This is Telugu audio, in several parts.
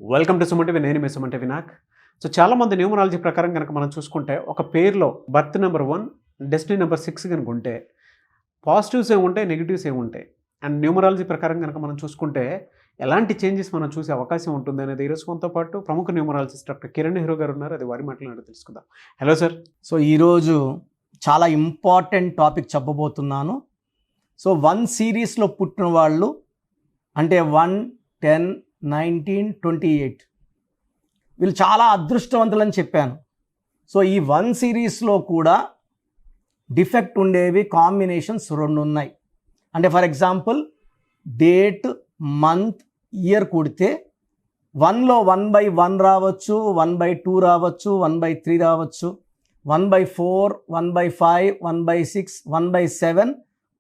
Welcome to Suman TV. నేను మీ సుమన్ టీవీ వినాయక్. సో చాలామంది న్యూమరాలజీ ప్రకారం కనుక మనం చూసుకుంటే ఒక పేరులో బర్త్ నెంబర్ 1, డెస్టినీ నెంబర్ 6 కనుక ఉంటే పాజిటివ్స్ ఏముంటాయి, నెగిటివ్స్ ఏముంటాయి, అండ్ న్యూమరాలజీ ప్రకారం కనుక మనం చూసుకుంటే ఎలాంటి చేంజెస్ మనం చూసే అవకాశం ఉంటుంది అనేది ఈరోజు మనతో పాటు ప్రముఖ న్యూమరాలజిస్ట్ డాక్టర్ కిరణ్ నెహ్రూ గారు ఉన్నారు. అది వారి మాటలు తెలుసుకుందాం. Hello sir. సో ఈరోజు చాలా ఇంపార్టెంట్ టాపిక్ చెప్పబోతున్నాను. సో 1 సిరీస్లో పుట్టిన వాళ్ళు అంటే 1, 10, 19, 28 వీళ్ళు చాలా అదృష్టవంతులని చెప్పాను. సో ఈ 1 సిరీస్లో కూడా డిఫెక్ట్ ఉండేవి కాంబినేషన్స్ 2 ఉన్నాయి. అంటే for example date, month, year కూడితే 1లో 1/1 రావచ్చు, 1/2 రావచ్చు, 1/3 రావచ్చు, 1/4, 1/5, 1/6, 1/7,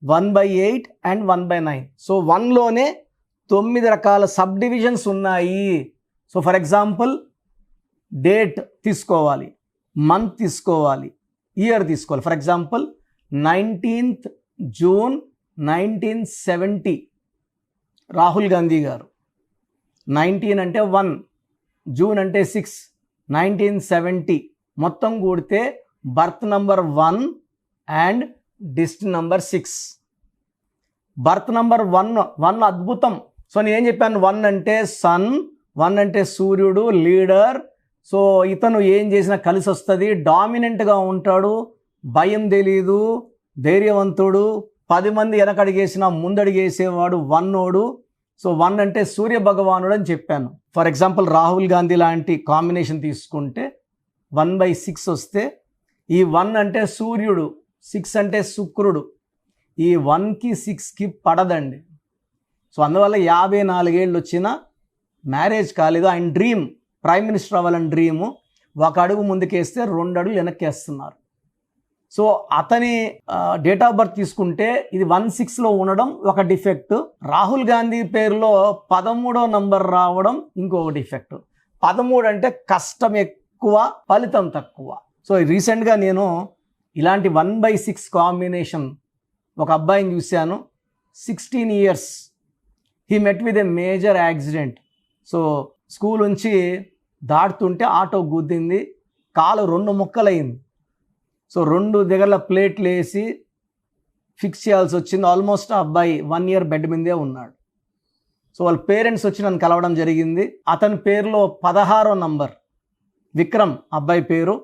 1/8 అండ్ 1/9. సో 1లోనే 9 రకాల సబ్ డివిజన్స్ ఉన్నాయి. సో ఫర్ ఎగ్జాంపుల్ డేట్ తీసుకోవాలి, మంత్ తీసుకోవాలి, ఇయర్ తీసుకోవాలి. For example 19th June 1970 Rahul Gandhi గారు. 19 అంటే 1, జూన్ అంటే 6, 1970 మొత్తం కూడితే birth number 1 and destiny number 6. Birth number 1 అద్భుతం. సో నేనేం చెప్పాను, 1 అంటే సన్, 1 అంటే సూర్యుడు, లీడర్. సో ఇతను ఏం చేసినా కలిసి వస్తుంది, డామినెంట్గా ఉంటాడు, భయం తెలీదు, ధైర్యవంతుడు, 10 మంది వెనకడిగేసినా ముందడిగేసేవాడు, 1 సో 1 అంటే సూర్య భగవానుడు అని చెప్పాను. ఫర్ ఎగ్జాంపుల్ రాహుల్ గాంధీ లాంటి కాంబినేషన్ తీసుకుంటే 1/6 వస్తే ఈ 1 అంటే సూర్యుడు, 6 అంటే శుక్రుడు. ఈ 1కి 6కి పడదండి. సో అందువల్ల 54 ఏళ్ళు వచ్చినా మ్యారేజ్ కాలేదు. ఆయన డ్రీమ్ ప్రైమ్ మినిస్టర్ అవ్వాలని డ్రీము. 1 అడుగు ముందుకేస్తే 2 అడుగులు వెనక్కేస్తున్నారు. సో అతని డేట్ ఆఫ్ బర్త్ తీసుకుంటే ఇది 16లో ఉండడం ఒక డిఫెక్ట్. రాహుల్ గాంధీ పేరులో 13వ నంబర్ రావడం ఇంకొక డిఫెక్ట్. 13 అంటే కష్టం ఎక్కువ, ఫలితం తక్కువ. సో రీసెంట్గా నేను ఇలాంటి 1/6 కాంబినేషన్ ఒక అబ్బాయిని చూశాను. 16 years he met with a major accident. So school నుంచి దాటుతుంటే ఆటో గుద్దింది, కాలు 2 ముక్కలైంది. సో 2 దగ్గర ప్లేట్లు వేసి ఫిక్స్ చేయాల్సి వచ్చింది. ఆల్మోస్ట్ ఆ అబ్బాయి 1 year బెడ్ మీదే ఉన్నాడు. సో వాళ్ళ పేరెంట్స్ వచ్చి నన్ను కలవడం జరిగింది. అతని పేరులో 16వ నంబర్ విక్రమ్, అబ్బాయి పేరు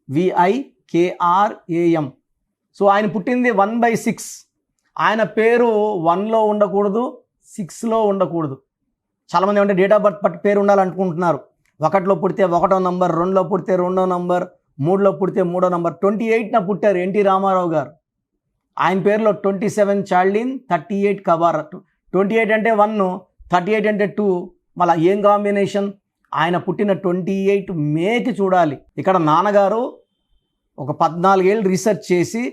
VIKRAM. సో ఆయన పుట్టింది 1/6. ఆయన పేరు 1లో ఉండకూడదు, 6లో ఉండకూడదు. చాలామంది ఏమంటే డేట్ ఆఫ్ బర్త్ పేరు ఉండాలనుకుంటున్నారు. 1లో పుడితే 1వ నంబర్, 2లో పుడితే 2వ నంబర్, 3లో పుడితే 3వ నంబర్. 28న పుట్టారు ఎన్టీ రామారావు గారు. ఆయన పేరులో 27 చార్లిన్, 38 కబార్. 28 అంటే 1, 38 అంటే 2. మళ్ళీ ఏం కాంబినేషన్. ఆయన పుట్టిన 28 మేకి చూడాలి. ఇక్కడ నాన్నగారు ఒక 14 ఏళ్ళు రీసెర్చ్ చేసి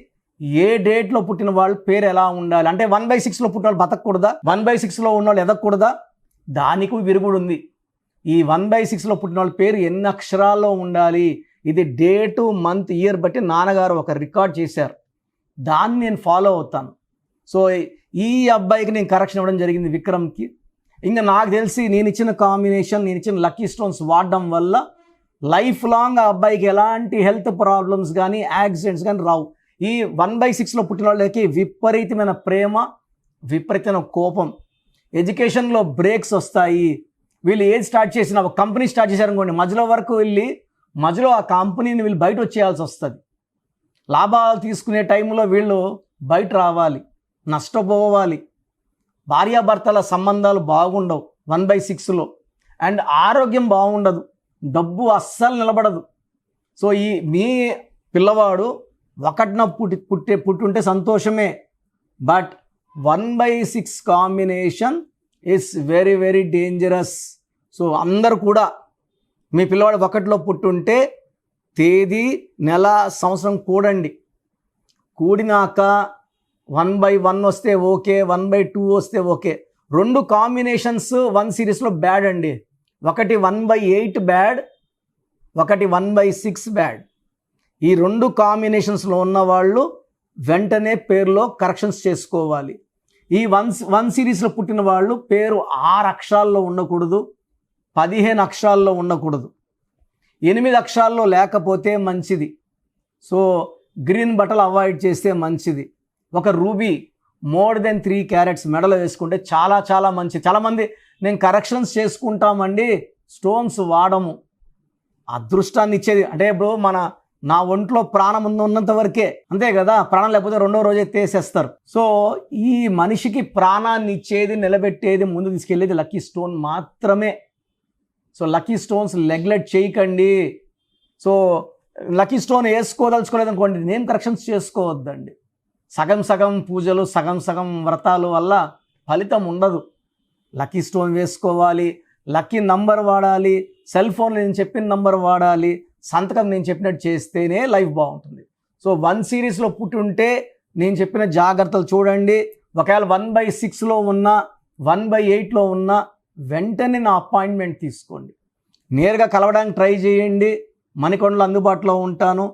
ఏ డేట్లో పుట్టిన వాళ్ళు పేరు ఎలా ఉండాలి అంటే 1/6లో పుట్టిన వాళ్ళు బతకూడదా, 1/6లో ఉన్న వాళ్ళు ఎదగకూడదా, దానికి విరుగుడు ఉంది. ఈ 1/6లో పుట్టిన వాళ్ళ పేరు ఎన్ని అక్షరాల్లో ఉండాలి, ఇది డేటు, మంత్, ఇయర్ బట్టి నాన్నగారు ఒక రికార్డ్ చేశారు. దాన్ని నేను ఫాలో అవుతాను. సో ఈ అబ్బాయికి నేను కరెక్షన్ ఇవ్వడం జరిగింది, విక్రమ్కి. ఇంకా నాకు తెలిసి నేను ఇచ్చిన కాంబినేషన్, నేను ఇచ్చిన లక్కీ స్టోన్స్ వాడడం వల్ల లైఫ్ లాంగ్ ఆ అబ్బాయికి ఎలాంటి హెల్త్ ప్రాబ్లమ్స్ కానీ యాక్సిడెంట్స్ కానీ రావు. ఈ 1/6లో పుట్టిన వాళ్ళకి విపరీతమైన ప్రేమ, విపరీతమైన కోపం, ఎడ్యుకేషన్లో బ్రేక్స్ వస్తాయి. వీళ్ళు ఏది స్టార్ట్ చేసినా, ఒక కంపెనీ స్టార్ట్ చేశారనుకోండి, మధ్యలో వరకు వెళ్ళి మధ్యలో ఆ కంపెనీని వీళ్ళు బయట వచ్చేయాల్సి వస్తుంది. లాభాలు తీసుకునే టైంలో వీళ్ళు బయట రావాలి, నష్టపోవాలి. భార్యాభర్తల సంబంధాలు బాగుండవు 1/6లో. అండ్ ఆరోగ్యం బాగుండదు, డబ్బు అస్సలు నిలబడదు. సో ఈ మీ పిల్లవాడు 1న పుట్టుంటే సంతోషమే, but 1/6 combination is very very dangerous. So అందరూ కూడా మీ పిల్లవాడు 1లో పుట్టుంటే తేదీ, నెల, సంవత్సరం కూడండి. కూడినాక 1/1 వస్తే ఓకే, 1/2 వస్తే ఓకే. 2 కాంబినేషన్స్ 1 సిరీస్లో బ్యాడ్ అండి. ఒకటి 1/8 బ్యాడ్, ఒకటి 1/6 బ్యాడ్. ఈ 2 కాంబినేషన్స్లో ఉన్నవాళ్ళు వెంటనే పేరులో కరెక్షన్స్ చేసుకోవాలి. ఈ వన్ సిరీస్లో పుట్టిన వాళ్ళు పేరు 6 అక్షరాల్లో ఉండకూడదు, 15 అక్షరాల్లో ఉండకూడదు, 8 అక్షరాల్లో లేకపోతే మంచిది. సో గ్రీన్ బట్టలు అవాయిడ్ చేస్తే మంచిది. ఒక రూబీ మోర్ దెన్ 3 క్యారెట్స్ మెడలో వేసుకుంటే చాలా చాలా మంచిది. చాలామంది నేను కరెక్షన్స్ చేసుకుంటామండి, స్టోన్స్ వాడము. అదృష్టాన్ని ఇచ్చేది అంటే ఇప్పుడు నా ఒంట్లో ప్రాణం ఉన్నంత వరకే, అంతే కదా. ప్రాణం లేకపోతే రెండో రోజే తీసేస్తారు. సో ఈ మనిషికి ప్రాణాన్ని ఇచ్చేది, నిలబెట్టేది, ముందు తీసుకెళ్ళేది లక్కీ స్టోన్ మాత్రమే. సో లక్కీ స్టోన్స్ నెగ్లెక్ట్ చేయకండి. సో లక్కీ స్టోన్ వేసుకోదలుచుకోలేదు అనుకోండి, నేమ్ కరెక్షన్స్ చేసుకోవద్దండి. సగం సగం పూజలు, సగం సగం వ్రతాలు వల్ల ఫలితం ఉండదు. లక్కీ స్టోన్ వేసుకోవాలి, లక్కీ నంబర్ వాడాలి, సెల్ ఫోన్లో నేను చెప్పిన నంబర్ వాడాలి, సంతకం నేను చెప్పినట్టు చేస్తేనే లైఫ్ బాగుంటుంది. సో 1 సిరీస్లో పుట్టి ఉంటే నేను చెప్పిన జాగ్రత్తలు చూడండి. ఒకవేళ 1/6లో ఉన్నా 1/8లో ఉన్నా వెంటనే నా అపాయింట్మెంట్ తీసుకోండి. నేరుగా కలవడానికి ట్రై చేయండి. మణికొండలో అందుబాటులో ఉంటాను.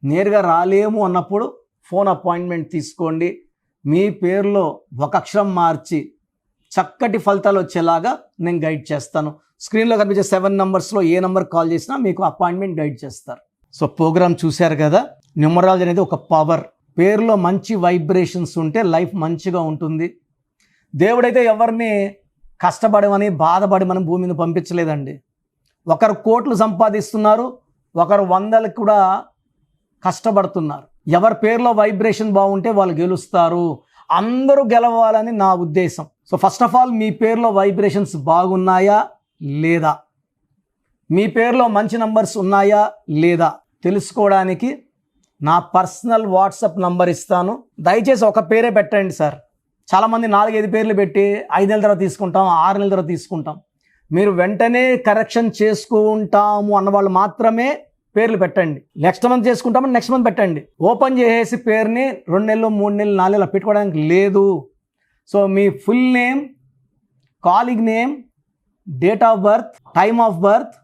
నేరుగా రాలేము అన్నప్పుడు ఫోన్ అపాయింట్మెంట్ తీసుకోండి. మీ పేరులో ఒక అక్షరం మార్చి చక్కటి ఫలితాలు వచ్చేలాగా నేను గైడ్ చేస్తాను. స్క్రీన్లో కనిపించే 7 నంబర్స్లో ఏ నెంబర్ కాల్ చేసినా మీకు అపాయింట్మెంట్ గైడ్ చేస్తారు. సో ప్రోగ్రామ్ చూశారు కదా. న్యూమరాలజీ అనేది ఒక పవర్. పేరులో మంచి వైబ్రేషన్స్ ఉంటే లైఫ్ మంచిగా ఉంటుంది. దేవుడైతే ఎవరిని కష్టపడమని బాధపడి మనం భూమి మీద పంపించలేదండి. ఒకరు కోట్లు సంపాదిస్తున్నారు, ఒకరు 100లకు కూడా కష్టపడుతున్నారు. ఎవరి పేరులో వైబ్రేషన్ బాగుంటే వాళ్ళు గెలుస్తారు. అందరూ గెలవాలని నా ఉద్దేశం. సో ఫస్ట్ ఆఫ్ ఆల్ మీ పేరులో వైబ్రేషన్స్ బాగున్నాయా లేదా, మీ పేరులో మంచి నంబర్స్ ఉన్నాయా లేదా తెలుసుకోవడానికి నా పర్సనల్ వాట్సాప్ నంబర్ ఇస్తాను. దయచేసి ఒక పేరే పెట్టండి సార్. చాలామంది 4-5 పేర్లు పెట్టి 5 నెలల తర్వాత తీసుకుంటాం, 6 నెలల తర్వాత తీసుకుంటాం. మీరు వెంటనే కరెక్షన్ చేసుకుంటాము అన్నవాళ్ళు మాత్రమే పేర్లు పెట్టండి. నెక్స్ట్ మంత్ చేసుకుంటామని నెక్స్ట్ మంత్ పెట్టండి. ఓపెన్ చేసేసి పేరుని 2 నెలలు 3 నెలలు 4 నెలలు పెట్టుకోవడానికి లేదు. So me full name, calling name, date of birth, time of birth,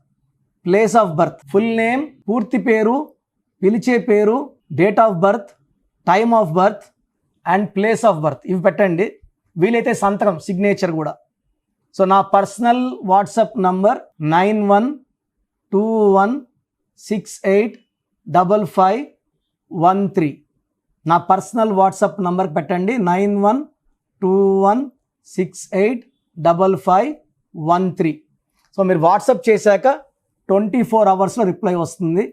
place of birth, full name, పూర్తి పేరు, పిలిచే పేరు, date of birth, time of birth and place of birth ఇవి పెట్టండి. వీలైతే సంతకం, సిగ్నేచర్ కూడా. సో నా పర్సనల్ వాట్సాప్ నంబర్ 9121685513. నా పర్సనల్ వాట్సాప్ నంబర్ పెట్టండి 9121685513. సో మీరు వాట్సాప్ చేశాక 24 అవర్స్లో రిప్లై వస్తుంది.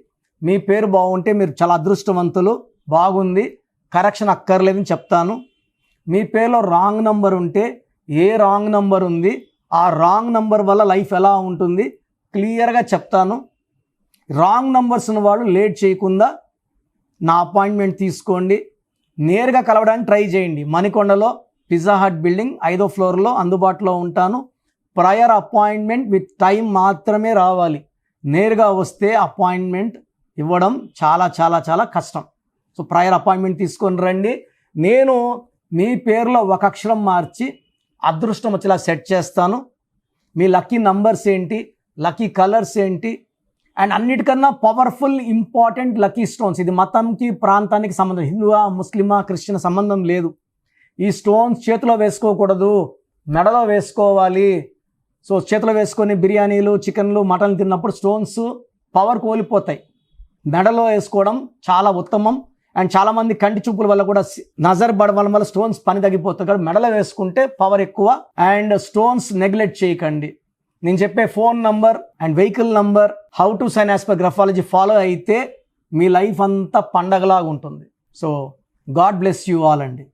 మీ పేరు బాగుంటే మీరు చాలా అదృష్టవంతులు. బాగుంది, కరెక్షన్ అక్కర్లేదని చెప్తాను. మీ పేరులో రాంగ్ నంబర్ ఉంటే ఏ రాంగ్ నంబర్ ఉంది, ఆ రాంగ్ నంబర్ వల్ల లైఫ్ ఎలా ఉంటుంది క్లియర్గా చెప్తాను. రాంగ్ నంబర్స్ ఉన్న వాళ్ళు లేట్ చేయకుండా నా అపాయింట్మెంట్ తీసుకోండి. నేరుగా కలవడానికి ట్రై చేయండి. మణికొండలో పిజ్జా హట్ బిల్డింగ్ 5వ ఫ్లోర్లో అందుబాటులో ఉంటాను. ప్రయర్ అపాయింట్మెంట్ విత్ టైం మాత్రమే రావాలి. నేరుగా వస్తే అపాయింట్మెంట్ ఇవ్వడం చాలా చాలా చాలా కష్టం. సో ప్రయర్ అపాయింట్మెంట్ తీసుకొని రండి. నేను మీ పేరులో ఒక అక్షరం మార్చి అదృష్టం వచ్చేలా సెట్ చేస్తాను. మీ లక్కీ నంబర్స్ ఏంటి, లక్కీ కలర్స్ ఏంటి, అండ్ అన్నిటికన్నా పవర్ఫుల్ ఇంపార్టెంట్ లక్కీ స్టోన్స్. ఇది మతంకి ప్రాంతానికి సంబంధం, హిందువా ముస్లిమా క్రిస్టియన్ సంబంధం లేదు. ఈ స్టోన్స్ చేతిలో వేసుకోకూడదు, మెడలో వేసుకోవాలి. సో చేతిలో వేసుకొని బిర్యానీలు, చికెన్లు, మటన్లు తిన్నప్పుడు స్టోన్స్ పవర్ కోల్పోతాయి. మెడలో వేసుకోవడం చాలా ఉత్తమం. అండ్ చాలామంది కంటి చూపుల వల్ల కూడా నజర్ పడడం వల్ల స్టోన్స్ పని తగ్గిపోతుంది. కాబట్టి మెడలో వేసుకుంటే పవర్ ఎక్కువ. అండ్ స్టోన్స్ నెగ్లెక్ట్ చేయకండి. నేను చెప్పే phone number and vehicle number, how to sign as per graphology follow అయితే మీ లైఫ్ అంతా పండగలాగా ఉంటుంది. So God bless you all అండి.